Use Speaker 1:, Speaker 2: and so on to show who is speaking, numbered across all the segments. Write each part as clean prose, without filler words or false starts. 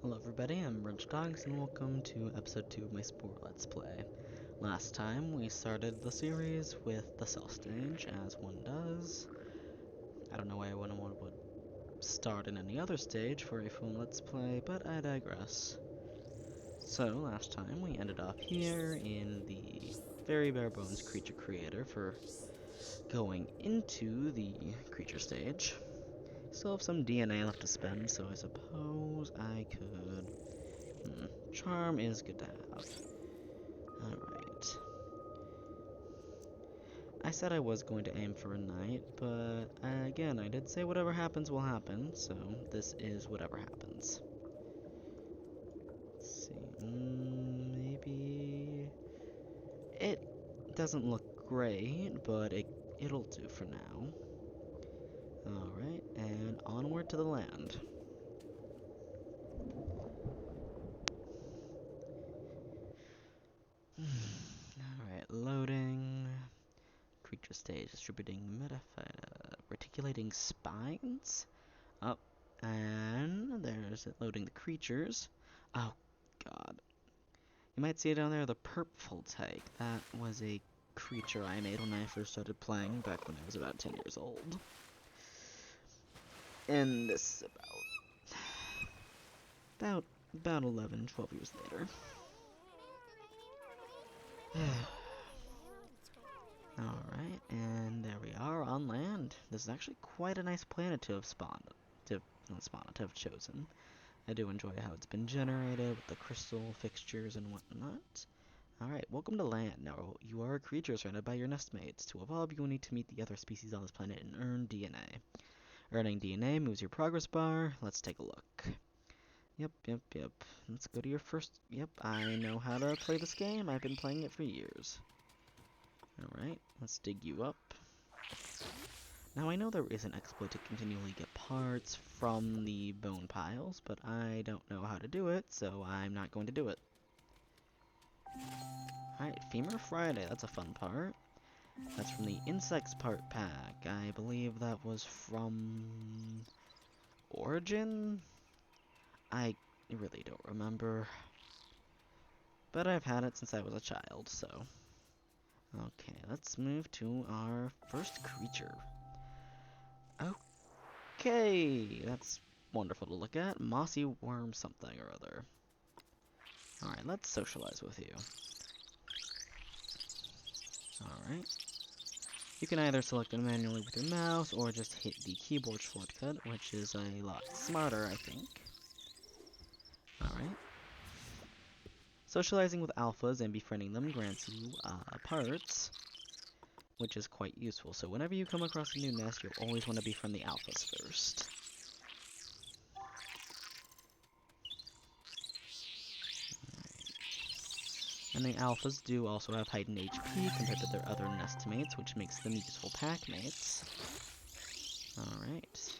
Speaker 1: Hello everybody, I'm Wrench Dogs and welcome to episode 2 of my Spore Let's Play. Last time we started the series with the cell stage, as one does. I don't know why one would start in any other stage for a full Let's Play, but I digress. So, last time we ended up here in the very bare bones creature creator for going into the creature stage. Still have some DNA left to spend, so I suppose I could... Charm is good to have. Alright. I said I was going to aim for a knight, but again, I did say whatever happens will happen, so this is whatever happens. Let's see, maybe... It doesn't look great, but it'll do for now. Alright, and onward to the land. Alright, loading. Creature stage, distributing reticulating spines. Oh, and there's it loading the creatures. Oh, God. You might see it down there, the purple type. That was a creature I made when I first started playing, back when I was about 10 years old. And this is about 11, 12 years later. Alright, and there we are on land. This is actually quite a nice planet to have to have chosen. I do enjoy how it's been generated with the crystal fixtures and whatnot. Alright, welcome to land. Now, you are a creature surrounded by your nestmates. To evolve, you will need to meet the other species on this planet and earn DNA. Earning DNA moves your progress bar. Let's take a look. Yep. Let's go to your first... Yep, I know how to play this game. I've been playing it for years. Alright, let's dig you up. Now, I know there is an exploit to continually get parts from the bone piles, but I don't know how to do it, so I'm not going to do it. Alright, Femur Friday, that's a fun part. That's from the Insects part pack. I believe that was from... Origin? I really don't remember. But I've had it since I was a child, so... Okay, let's move to our first creature. Okay, that's wonderful to look at. Mossy worm something or other. Alright, let's socialize with you. Alright. You can either select it manually with your mouse, or just hit the keyboard shortcut, which is a lot smarter, I think. Alright. Socializing with alphas and befriending them grants you parts, which is quite useful. So whenever you come across a new nest, you'll always want to befriend the alphas first. And the alphas do also have heightened HP compared to their other nestmates, which makes them useful pack mates. Alright.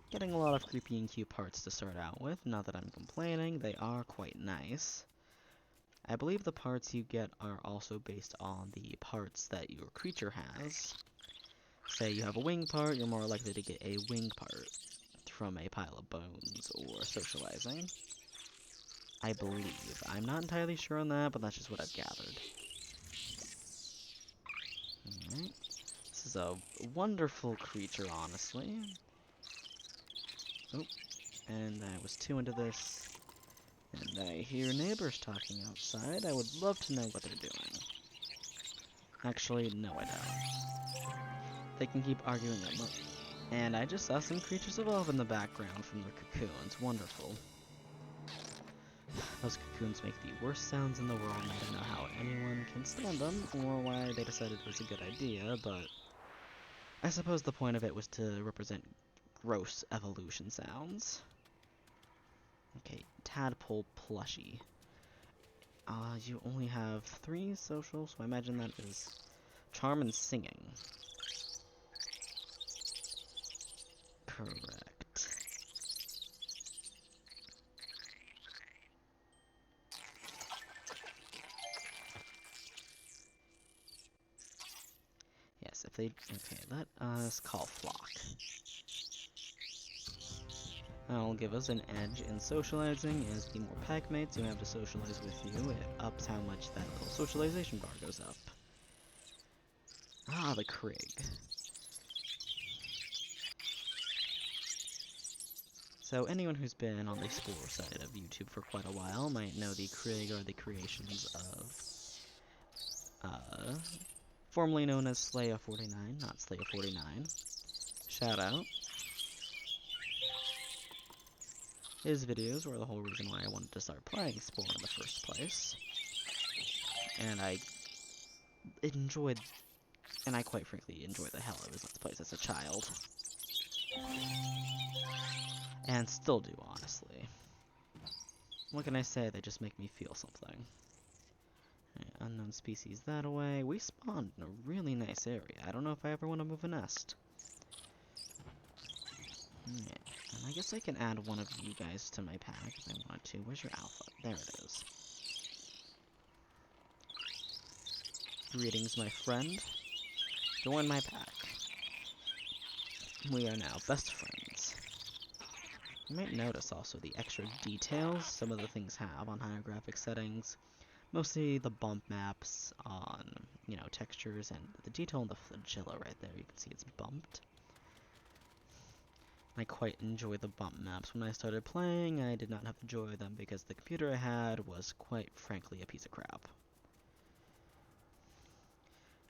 Speaker 1: Getting a lot of creepy and cute parts to start out with. Not that I'm complaining, they are quite nice. I believe the parts you get are also based on the parts that your creature has. Say you have a wing part, you're more likely to get a wing part from a pile of bones or socializing. I believe. I'm not entirely sure on that, but that's just what I've gathered. Alright. This is a wonderful creature, honestly. Oh, and I was too into this. And I hear neighbors talking outside. I would love to know what they're doing. Actually, no I don't. They can keep arguing at me. And I just saw some creatures evolve in the background from their cocoons. Wonderful. Those cocoons make the worst sounds in the world, and I don't know how anyone can stand them, or why they decided it was a good idea, but I suppose the point of it was to represent gross evolution sounds. Okay, tadpole plushie. You only have 3 social, so I imagine that is charm and singing. Correct. If they... Okay, let us call Flock. That'll give us an edge in socializing, as the more pack mates you have to socialize with you, it ups how much that little socialization bar goes up. Ah, the Krig. So anyone who's been on the Spore side of YouTube for quite a while might know the Krig are the creations of, formerly known as Slaya49, not Slaya49. Shout out. His videos were the whole reason why I wanted to start playing Spore in the first place. And I quite frankly enjoyed the hell out of his Let's Plays as a child. And still do, honestly. What can I say? They just make me feel something. Right, unknown species that away. We spawned in a really nice area. I don't know if I ever want to move a nest. Alright, and I guess I can add one of you guys to my pack if I wanted to. Where's your alpha? There it is. Greetings, my friend. Join my pack. We are now best friends. You might notice also the extra details some of the things have on higher graphic settings. Mostly the bump maps on, you know, textures, and the detail on the flagella right there. You can see it's bumped. I quite enjoy the bump maps. When I started playing, I did not have to enjoy them because the computer I had was quite frankly a piece of crap.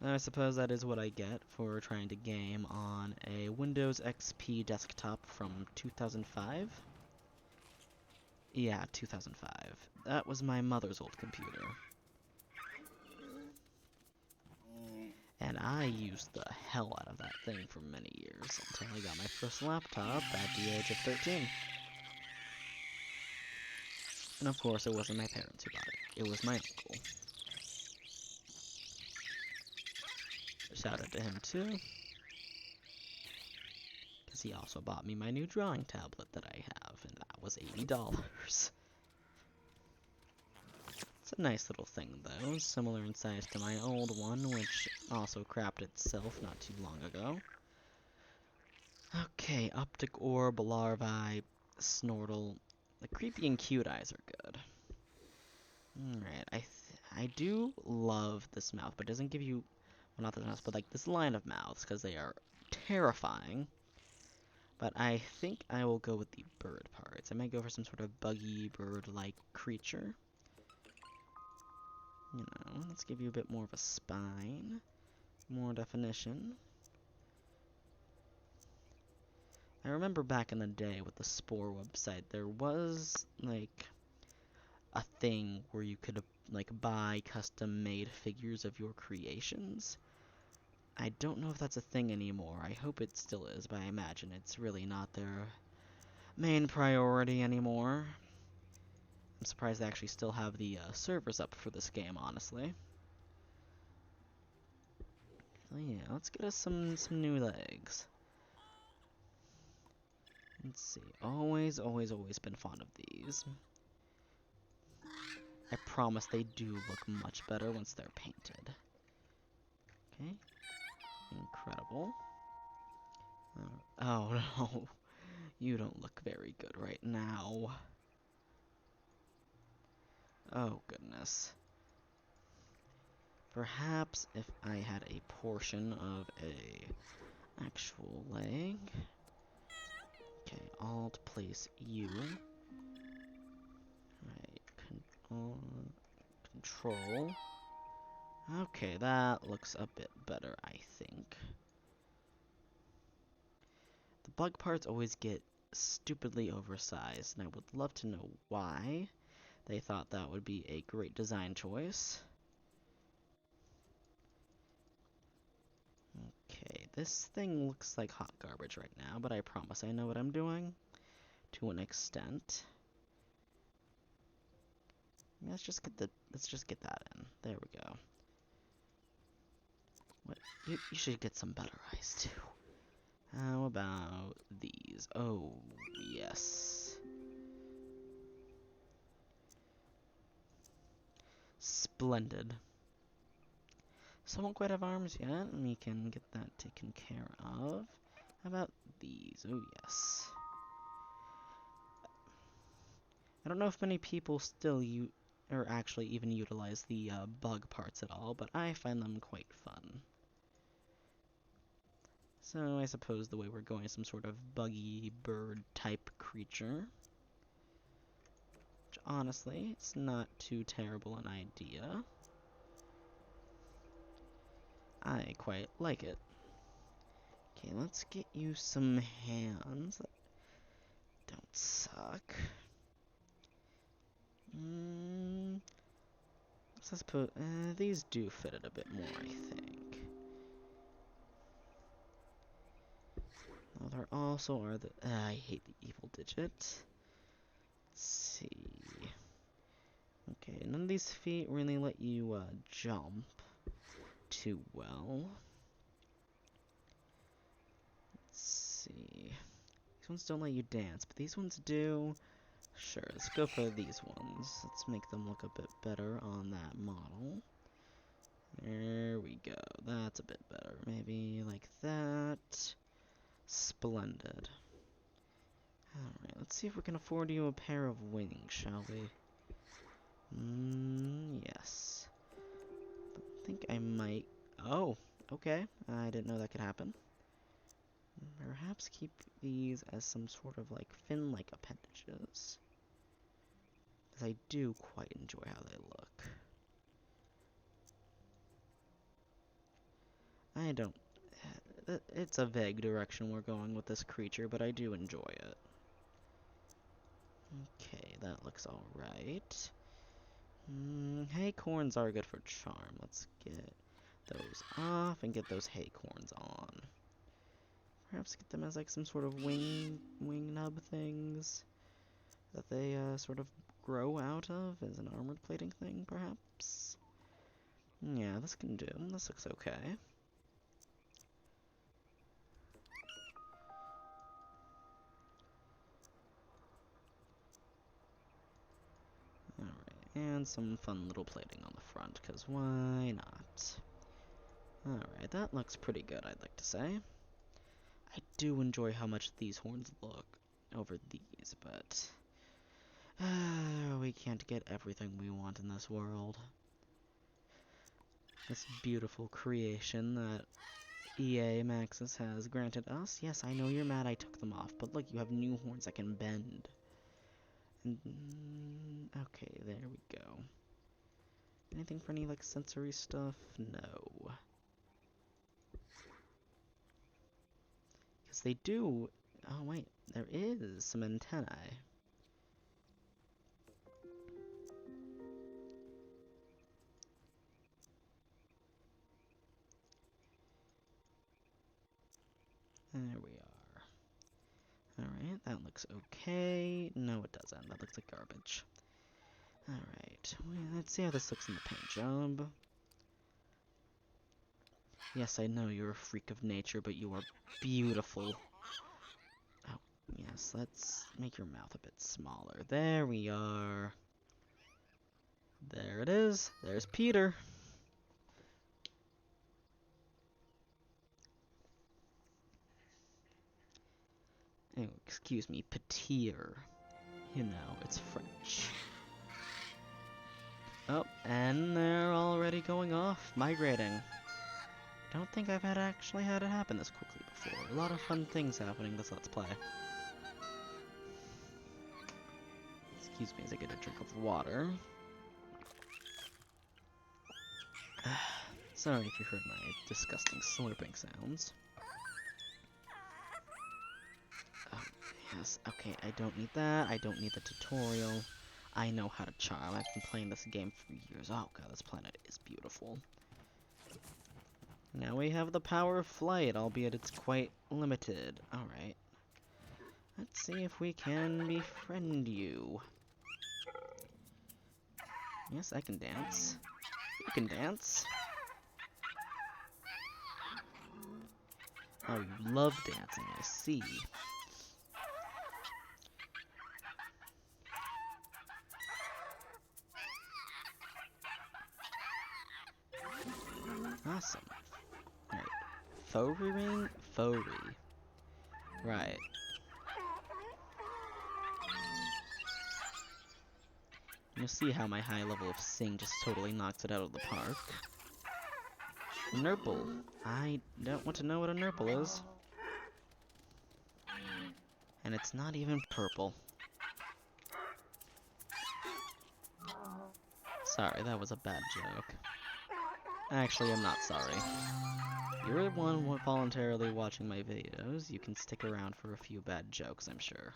Speaker 1: I suppose that is what I get for trying to game on a Windows XP desktop from 2005. Yeah, 2005. That was my mother's old computer. And I used the hell out of that thing for many years, until I got my first laptop at the age of 13. And of course, it wasn't my parents who bought it. It was my uncle. Shout out to him too. Because he also bought me my new drawing tablet that I have, and that was $80. It's a nice little thing, though, similar in size to my old one, which also crapped itself not too long ago. Okay, Optic Orb, Larvae, Snortle. The creepy and cute eyes are good. Alright, I do love this mouth, but it doesn't give you, well, not this mouth, but like this line of mouths, because they are terrifying. But I think I will go with the bird parts. I might go for some sort of buggy bird-like creature. You know, let's give you a bit more of a spine, more definition. I remember back in the day with the Spore website, there was, like, a thing where you could, like, buy custom-made figures of your creations. I don't know if that's a thing anymore. I hope it still is, but I imagine it's really not their main priority anymore. I'm surprised they actually still have the servers up for this game, honestly. So yeah, let's get us some new legs. Let's see. Always been fond of these. I promise they do look much better once they're painted. Okay. Incredible. Oh no. You don't look very good right now. Oh goodness. Perhaps if I had a portion of a actual leg. Okay, Alt place U. Right, Control. Okay, that looks a bit better, I think. The bug parts always get stupidly oversized, and I would love to know why they thought that would be a great design choice. Okay, this thing looks like hot garbage right now, but I promise I know what I'm doing to an extent. Let's just get that in. There we go. What? You should get some better eyes too. How about these? Oh, yes. Splendid. So won't quite have arms yet. We can get that taken care of. How about these? Oh, yes. I don't know if many people still or actually even utilize the bug parts at all, but I find them quite fun. So I suppose the way we're going is some sort of buggy bird type creature. Which honestly, it's not too terrible an idea. I quite like it. Okay, let's get you some hands that don't suck. I suppose these do fit it a bit more, I think. Oh, there also are the. I hate the evil digit. Let's see. Okay, none of these feet really let you jump too well. Let's see. These ones don't let you dance, but these ones do. Sure, let's go for these ones. Let's make them look a bit better on that model. There we go. That's a bit better. Maybe like that. Splendid. Alright, let's see if we can afford you a pair of wings, shall we? Yes. I think I might... Oh, okay. I didn't know that could happen. Perhaps keep these as some sort of like fin-like appendages. Because I do quite enjoy how they look. I don't... It's a vague direction we're going with this creature, but I do enjoy it. Okay, that looks alright. Haycorns are good for charm. Let's get those off and get those haycorns on. Perhaps get them as like some sort of wing nub things that they sort of grow out of as an armored plating thing, perhaps? Yeah, this can do. This looks okay. Alright, and some fun little plating on the front, because why not? Alright, that looks pretty good, I'd like to say. I do enjoy how much these horns look over these, but... we can't get everything we want in this world. This beautiful creation that EA Maxis has granted us. Yes, I know you're mad I took them off, but look, you have new horns that can bend. And, okay, there we go. Anything for any, like, sensory stuff? No. Because they do... Oh, wait, there is some antennae. There we are. Alright, that looks okay. No, it doesn't. That looks like garbage. Alright, let's see how this looks in the paint job. Yes, I know you're a freak of nature, but you are beautiful. Oh, yes, let's make your mouth a bit smaller. There we are. There it is. There's Peter. Oh, excuse me, Petir. You know, it's French. Oh, and they're already going off, migrating. Don't think I've actually had it happen this quickly before. A lot of fun things happening this Let's Play. Excuse me as I get a drink of water. Sorry if you heard my disgusting slurping sounds. Oh, yes, okay, I don't need that. I don't need the tutorial. I know how to charm. I've been playing this game for years. Oh god, this planet is beautiful. Now we have the power of flight, albeit it's quite limited. Alright. Let's see if we can befriend you. Yes, I can dance. You can dance. Oh, you love dancing, I see. Awesome. Alright. Faux ring? Faux re. Right. You'll see how my high level of Sing just totally knocks it out of the park. Nurple. I don't want to know what a Nurple is. And it's not even purple. Sorry, that was a bad joke. Actually, I'm not sorry. You're the one voluntarily watching my videos. You can stick around for a few bad jokes, I'm sure.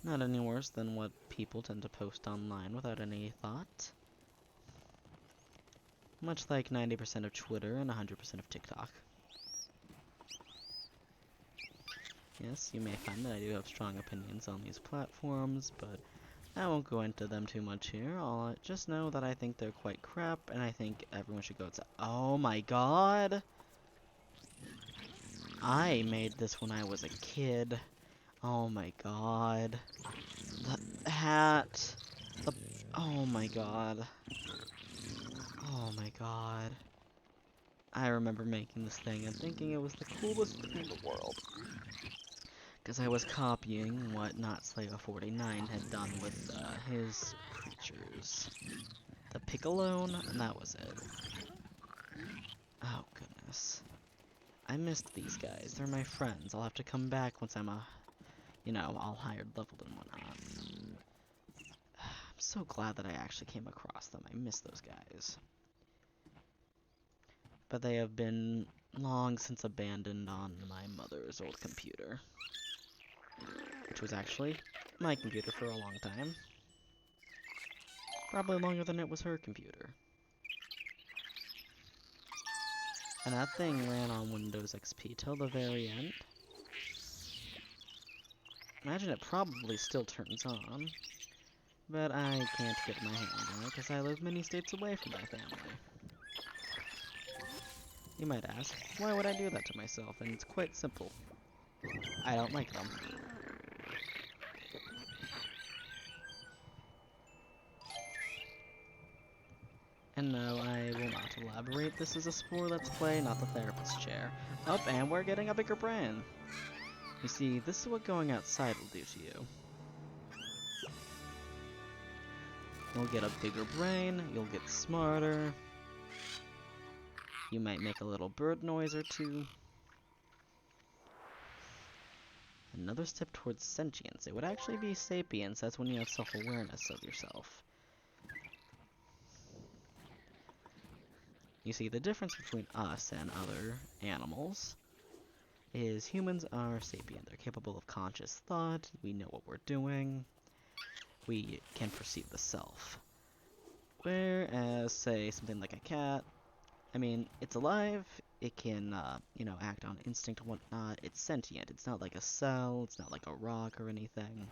Speaker 1: Not any worse than what people tend to post online without any thought. Much like 90% of Twitter and 100% of TikTok. Yes, you may find that I do have strong opinions on these platforms, but I won't go into them too much here. I'll just know that I think they're quite crap, and I think everyone should go outside. Oh my god! I made this when I was a kid. Oh my god. The hat. Oh my god. Oh my god. I remember making this thing and thinking it was the coolest thing in the world. Because I was copying what NotSlayer49 had done with his creatures. The Piccolone, and that was it. Oh goodness. I missed these guys. They're my friends. I'll have to come back once I'm all higher leveled and whatnot. I'm so glad that I actually came across them. I miss those guys. But they have been long since abandoned on my mother's old computer. Which was actually my computer for a long time. Probably longer than it was her computer. And that thing ran on Windows XP till the very end. Imagine it probably still turns on. But I can't get my hands on it because I live many states away from my family. You might ask, why would I do that to myself? And it's quite simple. I don't like them. And no, I will not elaborate. This is a Spore Let's Play, not the therapist chair. Up, and we're getting a bigger brain. You see, this is what going outside will do to you. You'll get a bigger brain, you'll get smarter. You might make a little bird noise or two. Another step towards sentience. It would actually be sapience. That's when you have self-awareness of yourself. You see, the difference between us and other animals is humans are sapient. They're capable of conscious thought. We know what we're doing. We can perceive the self. Whereas, say, something like a cat, I mean, it's alive, it can, act on instinct and whatnot. It's sentient. It's not like a cell, it's not like a rock or anything.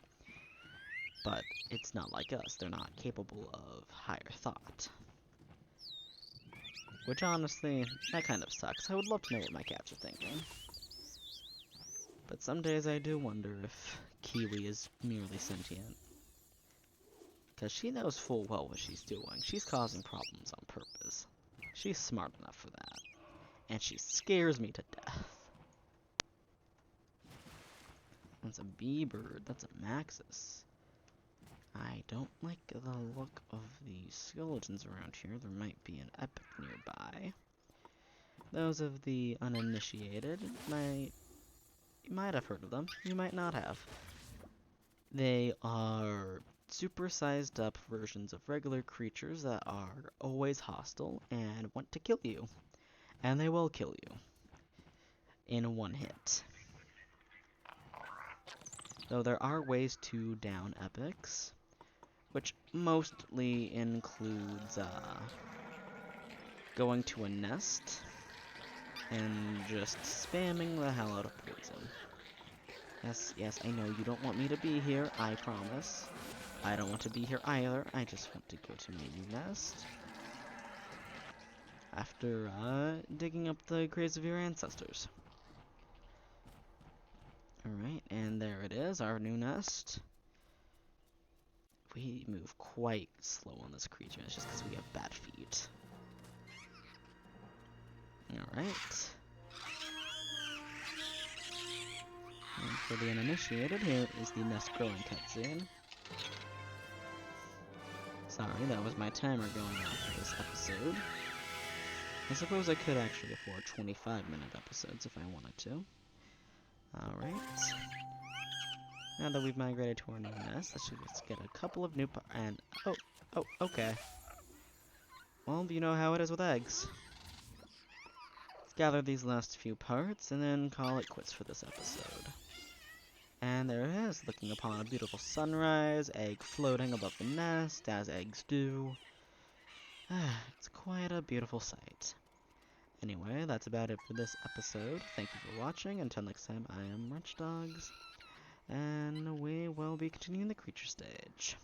Speaker 1: But it's not like us. They're not capable of higher thought. Which, honestly, that kind of sucks. I would love to know what my cats are thinking. But some days I do wonder if Kiwi is merely sentient. Because she knows full well what she's doing. She's causing problems on purpose. She's smart enough for that. And she scares me to death. That's a bee bird. That's a Maxis. I don't like the look of the skeletons around here. There might be an epic nearby. Those of the uninitiated you might have heard of them. You might not have. They are supersized up versions of regular creatures that are always hostile and want to kill you. And they will kill you in one hit. Though there are ways to down epics, which mostly includes going to a nest and just spamming the hell out of poison. Yes, I know you don't want me to be here, I promise. I don't want to be here either, I just want to go to my new nest. After, digging up the graves of your ancestors. Alright, and there it is, our new nest. We move quite slow on this creature, it's just because we have bad feet. Alright. for the uninitiated, here is the nest growing cutscene. Sorry, that was my timer going off for this episode. I suppose I could actually afford 25-minute episodes if I wanted to. Alright. Now that we've migrated to our new nest, let's just get a couple of new and oh, okay. Well, you know how it is with eggs. Let's gather these last few parts and then call it quits for this episode. And there it is, looking upon a beautiful sunrise, egg floating above the nest, as eggs do. It's quite a beautiful sight. Anyway, that's about it for this episode. Thank you for watching. Until next time, I am Wrench Dogs, and we will be continuing the creature stage.